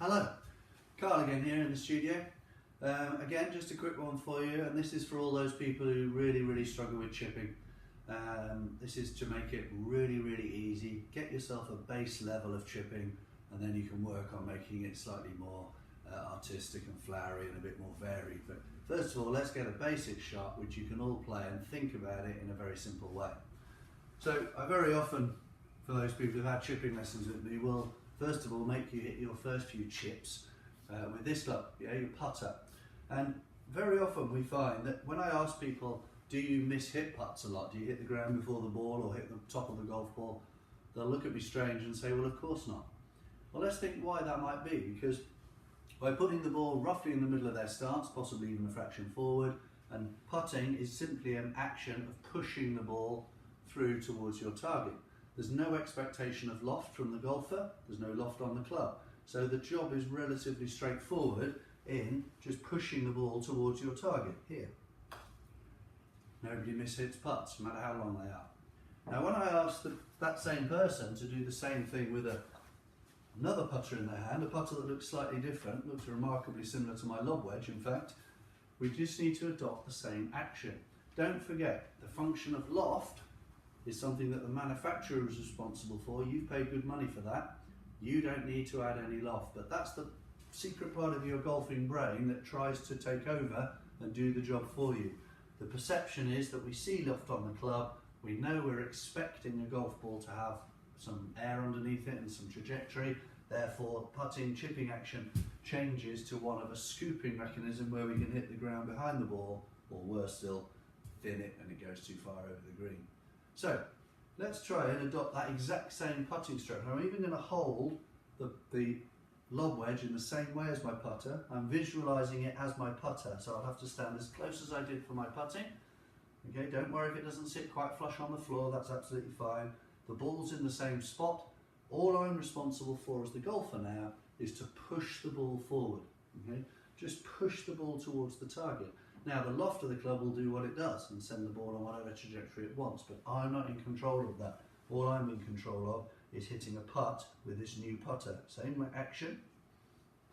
Hello, Carl again here in the studio. Again, just a quick one for you, and this is for all those people who really struggle with chipping. This is to make it really easy. Get yourself a base level of chipping, and then you can work on making it slightly more artistic and flowery and a bit more varied. But first of all, let's get a basic shot which you can all play and think about it in a very simple way. So I very often, for those people who've had chipping lessons with me, will first of all make you hit your first few chips with this club, your putter. And very often we find that when I ask people, do you miss hit putts a lot? Do you hit the ground before the ball or hit the top of the golf ball? They'll look at me strange and say, well, of course not. Well, let's think why that might be, because by putting the ball roughly in the middle of their stance, possibly even a fraction forward, and putting is simply an action of pushing the ball through towards your target. There's no expectation of loft from the golfer, there's no loft on the club. So the job is relatively straightforward in just pushing the ball towards your target, here. Nobody mishits putts, no matter how long they are. Now when I ask that same person to do the same thing with another putter in their hand, a putter that looks slightly different, looks remarkably similar to my lob wedge in fact, we just need to adopt the same action. Don't forget, the function of loft is something that the manufacturer is responsible for. You've paid good money for that. You don't need to add any loft, but that's the secret part of your golfing brain that tries to take over and do the job for you. The perception is that we see loft on the club, we know we're expecting a golf ball to have some air underneath it and some trajectory, therefore putting, chipping action changes to one of a scooping mechanism where we can hit the ground behind the ball, or worse still, thin it and it goes too far over the green. So let's try and adopt that exact same putting stroke. I'm even going to hold the lob wedge in the same way as my putter. I'm visualising it as my putter, so I'll have to stand as close as I did for my putting. Okay, don't worry if it doesn't sit quite flush on the floor, that's absolutely fine. The ball's in the same spot. All I'm responsible for as the golfer now is to push the ball forward. Okay? Just push the ball towards the target. Now the loft of the club will do what it does and send the ball on whatever trajectory it wants, but I'm not in control of that. All I'm in control of is hitting a putt with this new putter. Same action that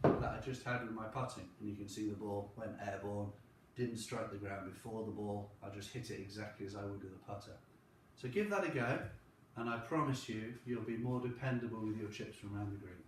I just had with my putting, and you can see the ball went airborne, didn't strike the ground before the ball, I just hit it exactly as I would with a putter. So give that a go, and I promise you, you'll be more dependable with your chips from around the green.